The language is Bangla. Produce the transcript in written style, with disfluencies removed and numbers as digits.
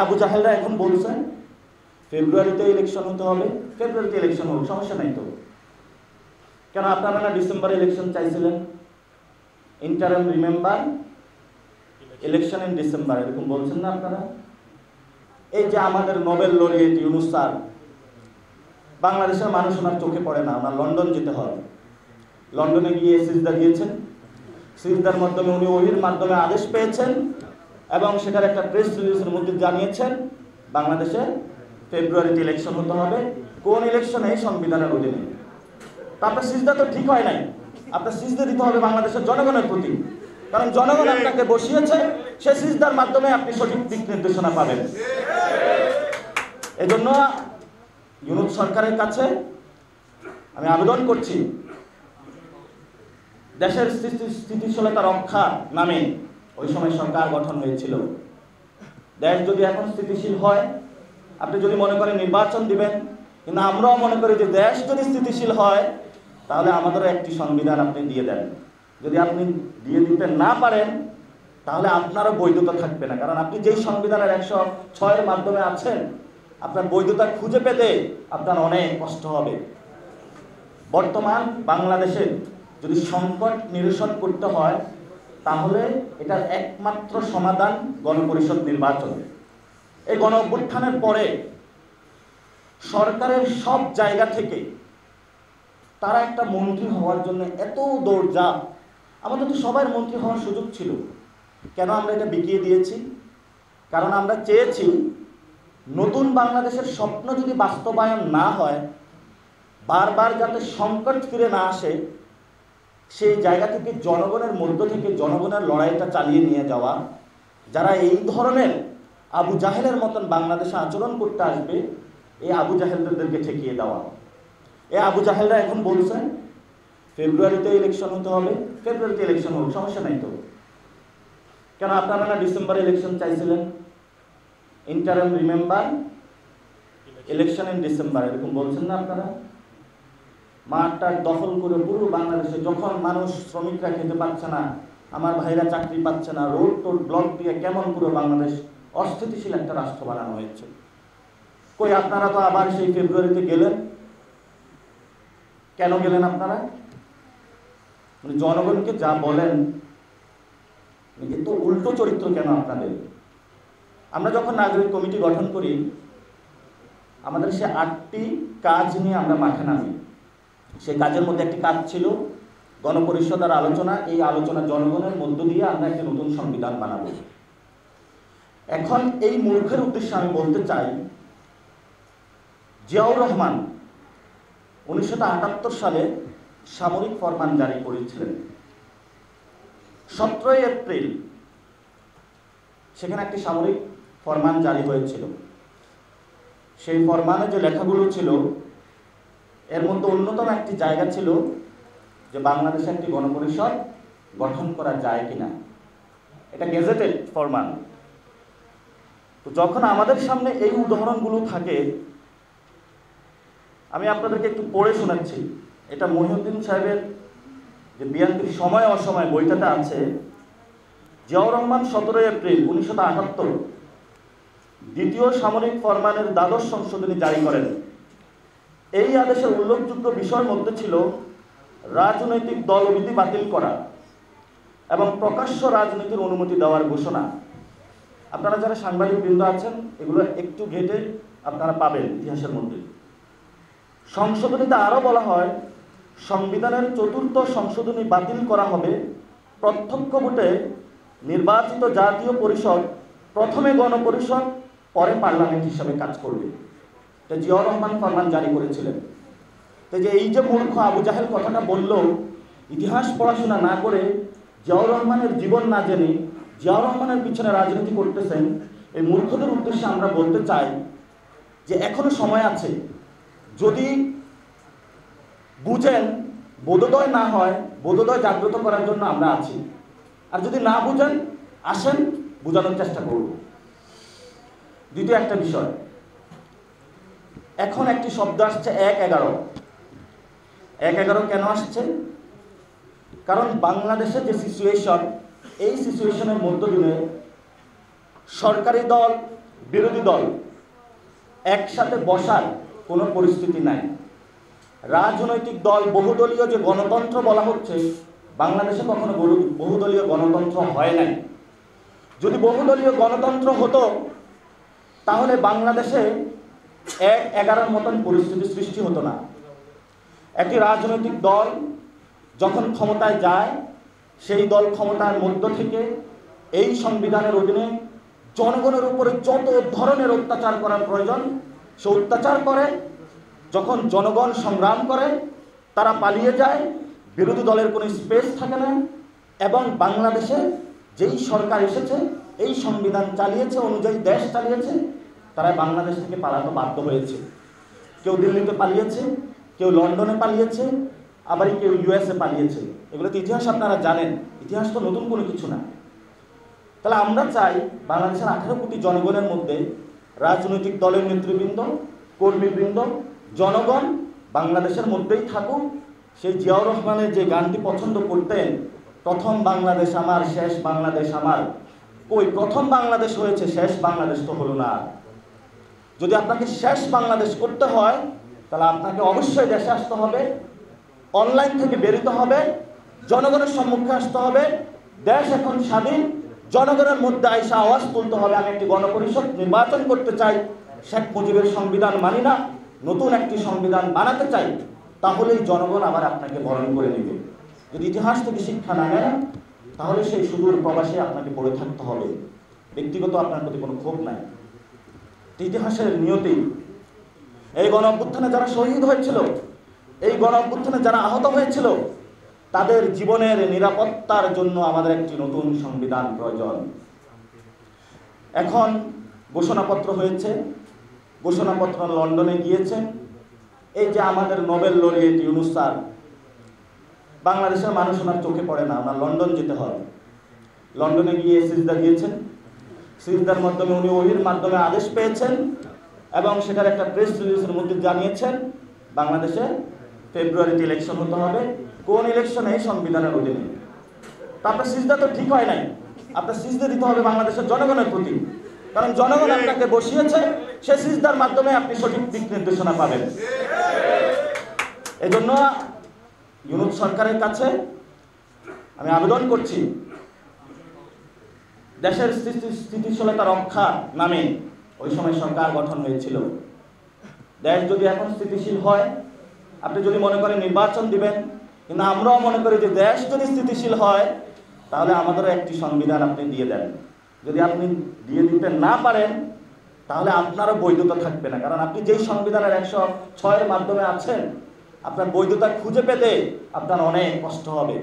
আবু জাহেলরা এখন বলছে ফেব্রুয়ারিতে ইলেকশন হতে হবে, ফেব্রুয়ারিতে ইলেকশন হবে, সমস্যা নাই তো। কেন আপনারা না ডিসেম্বরে ইলেকশন চাইছিলেন? Interim remember election in December, এরকম বলছেন না আপনারা? এই যে আমাদের নোবেল লরিয়েট ইউনুস স্যার, বাংলাদেশের মানুষ ওনার চোখে পড়ে না, ওনার লন্ডন যেতে হয়। লন্ডনে গিয়ে সিজদা দিয়েছেন, সিজদার মাধ্যমে উনি ওহির মাধ্যমে আদেশ পেয়েছেন এবং সেটার একটা প্রেস রিলিজের মধ্যে জানিয়েছেন বাংলাদেশে ফেব্রুয়ারিতে ইলেকশন হতে হবে। কোন ইলেকশনে? সংবিধানের অধীনে। তা আপনার সিজদা তো ঠিক হয় নাই। আপনার সিজদা দিতে হবে বাংলাদেশের জনগণের প্রতি, কারণ জনগণ আপনাকে বসিয়েছে, সে সিজদার মাধ্যমে আপনি সঠিক দিক নির্দেশনা পাবেন। এজন্য ইউনুস সরকারের কাছে আমি আবেদন করছি, দেশের স্থিতিশীলতা রক্ষার নামে ওই সময় সরকার গঠন হয়েছিল। দেশ যদি এখন স্থিতিশীল হয়, আপনি যদি মনে করেন নির্বাচন দিবেন, কিন্তু আমরাও মনে করি যে দেশ যদি স্থিতিশীল হয় তাহলে আমাদেরও একটি সংবিধান আপনি দিয়ে দেন। যদি আপনি দিয়ে দিতে না পারেন তাহলে আপনারও বৈধতা থাকবে না, কারণ আপনি যেই সংবিধানের 106-এর মাধ্যমে আছেন, আপনার বৈধতা খুঁজে পেতে আপনার অনেক কষ্ট হবে। বর্তমান বাংলাদেশে যদি সংকট নিরসন করতে হয় তাহলে এটার একমাত্র সমাধান গণপরিষদ নির্বাচন। এই গণ অভ্যুত্থানের পরে সরকারের সব জায়গা থেকে তারা একটা মন্ত্রী হওয়ার জন্য এত দৌড়ঝাঁপ। আমাদের তো সবার মন্ত্রী হওয়ার সুযোগ ছিল, কেন আমরা এটা বিকিয়ে দিয়েছি? কারণ আমরা চেয়েছি নতুন বাংলাদেশের স্বপ্ন যদি বাস্তবায়ন না হয়, বারবার যাতে সংকট ফিরে না আসে, সেই জায়গা থেকে জনগণের মধ্য থেকে জনগণের লড়াইটা চালিয়ে নিয়ে যাওয়া, যারা এই ধরনের আবু জাহেলের মতন বাংলাদেশে আচরণ করতে আসবে, এই আবু জাহেলদেরকে ঠেকিয়ে দেওয়া। আবু জাহেলরা এখন বলছেন ফেব্রুয়ারিতে ইলেকশন হতে হবে, ফেব্রুয়ারিতে ইলেকশন হবে, সমস্যা নাই তো। কেন আপনারা না ডিসেম্বরে ইলেকশন চাইছিলেন? Interim remember election in December, এরকম বলছেন না আপনারা? মাঠটা দখল করে পুরো বাংলাদেশে, যখন মানুষ শ্রমিকরা খেতে পাচ্ছে না, আমার ভাইরা চাকরি পাচ্ছে না, রোড টোড ব্লক দিয়ে কেমন পুরো বাংলাদেশ অস্থিতিশীল একটা রাষ্ট্র বানানো হয়েছে। কই আপনারা তো আবার সেই ফেব্রুয়ারিতে গেলেন, কেন গেলেন আপনারা? জনগণকে যা বলেন এত উল্টো চরিত্র কেন আপনাদের? আমরা যখন নাগরিক কমিটি গঠন করি, আমাদের সে 8টি কাজ নিয়ে আমরা মাঠে নামি। সেই কাজের মধ্যে একটি কাজ ছিল গণপরিষদের আলোচনা। এই আলোচনা জনগণের মধ্য দিয়ে আমরা একটি নতুন সংবিধান বানাবো। এখন এই মূর্খের উদ্দেশ্যে আমি বলতে চাই, জিয়াউর রহমান 1978 সালে সামরিক ফরমান জারি করেছিলেন। 17 এপ্রিল সেখানে একটি সামরিক ফরমান জারি হয়েছিল। সেই ফরমানে যে লেখাগুলো ছিল, এর মধ্যে অন্যতম একটি জায়গা ছিল যে বাংলাদেশে একটি গণপরিষদ গঠন করা যায় কিনা। এটা গেজেটেড ফরমান। তো যখন আমাদের সামনে এই উদাহরণগুলো থাকে, আমি আপনাদেরকে একটু পড়ে শোনাচ্ছি। এটা মহিউদ্দিন সাহেবের যে বিএনপির সময় অসময় বইটাতে আছে। জিয়াউর রহমান 17 এপ্রিল 1978 দ্বিতীয় সামরিক ফরমানের দ্বাদশ সংশোধনী জারি করেন। এই আদেশের উল্লেখযোগ্য বিষয়ের মধ্যে ছিল রাজনৈতিক দলবিধি বাতিল করা এবং প্রকাশ্য রাজনীতির অনুমতি দেওয়ার ঘোষণা। আপনারা যারা সাংবাদিক বৃন্দ আছেন, এগুলো একটু ঘেটে আপনারা পাবেন ইতিহাসের মধ্যে। সংশোধনীতে আরও বলা হয়, সংবিধানের 4র্থ সংশোধনী বাতিল করা হবে। প্রত্যক্ষ ভোটে নির্বাচিত জাতীয় পরিষদ প্রথমে গণপরিষদ, পরে পার্লামেন্ট হিসাবে কাজ করবে। এটা জিয়াউর রহমান ফরমান জারি করেছিলেন। তো যে এই যে মূর্খ আবু জাহেল কথাটা বলল, ইতিহাস পড়াশোনা না করে, জিয়াউর রহমানের জীবন না জেনে জিয়াউর রহমানের পিছনে রাজনীতি করতেছেন, এই মূর্খদের উদ্দেশ্যে আমরা বলতে চাই যে এখনো সময় আছে। যদি বুঝেন, বোধোদয় না হয়, বোধোদয় জাগ্রত করার জন্য আমরা আছি। আর যদি না বুঝেন, আসেন, বোঝানোর চেষ্টা করব। দ্বিতীয় একটা বিষয়, এখন একটি শব্দ আসছে 1-11। 1-11 কেন আসছে? কারণ বাংলাদেশের যে সিচুয়েশন, এই সিচুয়েশনের মধ্য দিয়ে সরকারি দল বিরোধী দল একসাথে বসার কোনো পরিস্থিতি নাই। রাজনৈতিক দল বহুদলীয় যে গণতন্ত্র বলা হচ্ছে, বাংলাদেশে কখনো বহুদলীয় গণতন্ত্র হয় নাই। যদি বহুদলীয় গণতন্ত্র হতো তাহলে বাংলাদেশে ১-১১ মতন পরিস্থিতি সৃষ্টি হতো না। একটি রাজনৈতিক দল যখন ক্ষমতায় যায়, সেই দল ক্ষমতার মধ্য থেকে এই সংবিধানের অধীনে জনগণের উপরে যত ধরনের অত্যাচার করার প্রয়োজন সে অত্যাচার করে। যখন জনগণ সংগ্রাম করে, তারা পালিয়ে যায়, বিরোধী দলের কোনো স্পেস থাকে না। এবং বাংলাদেশে যেই সরকার এসেছে, এই সংবিধান চালিয়েছে অনুযায়ী দেশ চালিয়েছে, তারা বাংলাদেশ থেকে পালাতে বাধ্য হয়েছে। কেউ দিল্লিতে পালিয়েছে, কেউ লন্ডনে পালিয়েছে, আবার কেউ ইউএসএ পালিয়েছে। এগুলো তো ইতিহাস আপনারা জানেন, ইতিহাস তো নতুন কোনো কিছু না। তাহলে আমরা চাই বাংলাদেশের 18 কোটি জনগণের মধ্যে রাজনৈতিক দলের নেতৃবৃন্দ, কর্মীবৃন্দ, জনগণ বাংলাদেশের মধ্যেই থাকুক। সেই জিয়াউর রহমানের যে গানটি পছন্দ করতেন, প্রথম বাংলাদেশ আমার, শেষ বাংলাদেশ আমার, ওই প্রথম বাংলাদেশ হয়েছে, শেষ বাংলাদেশ তো হলো না। যদি আপনাকে শেষ বাংলাদেশ করতে হয় তাহলে আপনাকে অবশ্যই দেশে আসতে হবে, অনলাইন থেকে বেরোতে হবে, জনগণের সম্মুখে আসতে হবে। দেশ এখন স্বাধীন, জনগণের মধ্যে আইসা আওয়াজ তুলতে হবে, আমি একটি গণপরিষদ নির্বাচন করতে চাই, শেখ মুজিবের সংবিধান মানি না, নতুন একটি সংবিধান বানাতে চাই। তাহলেই জনগণ আবার আপনাকে বরণ করে নেবে। যদি ইতিহাস থেকে শিক্ষা না নেন তাহলে সেই সুদূর প্রবাসে আপনাকে পড়ে থাকতে হবে। ব্যক্তিগত আপনার প্রতি কোনো ক্ষোভ নাই, ইতিহাসের নিয়তি। এই গণ অভ্যুত্থানে যারা শহীদ হয়েছিল, এই গণ অভ্যুত্থানে যারা আহত হয়েছিল, তাদের জীবনের নিরাপত্তার জন্য আমাদের একটি নতুন সংবিধান প্রয়োজন। এখন ঘোষণাপত্র হয়েছে, ঘোষণাপত্র লন্ডনে গিয়েছে। এই যে আমাদের নোবেল লরিয়েট ইউনূস স্যার, বাংলাদেশের মানুষ ওনার চোখে পড়ে না, ওনার লন্ডন যেতে হয়। লন্ডনে গিয়ে সিজদা দিয়েছেন, সিজদার মাধ্যমে উনি ওহির মাধ্যমে আদেশ পেয়েছেন এবং সেটার একটা প্রেস রিলিজের মধ্যে জানিয়েছেন বাংলাদেশে ফেব্রুয়ারিতে ইলেকশন হতে হবে। কোন ইলেকশনে? সংবিধানের অধীনে। তা আপনার সিজদা তো ঠিক হয় নাই, আপনার সিজদা দিতে হবে বাংলাদেশের জনগণের প্রতি, কারণ জনগণ আপনাকে বসিয়েছে, সে সিজদার মাধ্যমে আপনি সঠিক দিক নির্দেশনা পাবেন। এজন্য ইউনূস সরকারের কাছে আমি আবেদন করছি, দেশের স্থিতিশীলতা রক্ষা নামে ওই সময় সরকার গঠন হয়েছিল। দেশ যদি এখন স্থিতিশীল হয়, আপনি যদি মনে করেন নির্বাচন দিবেন, কিন্তু আমরাও মনে করি যে দেশ যদি স্থিতিশীল হয় তাহলে আমাদেরও একটি সংবিধান আপনি দিয়ে দেন। যদি আপনি দিয়ে দিতে না পারেন তাহলে আপনারও বৈধতা থাকবে না, কারণ আপনি যেই সংবিধানের 106 এর মাধ্যমে আছেন, আপনার বৈধতা খুঁজে পেতে আপনার অনেক কষ্ট হবে।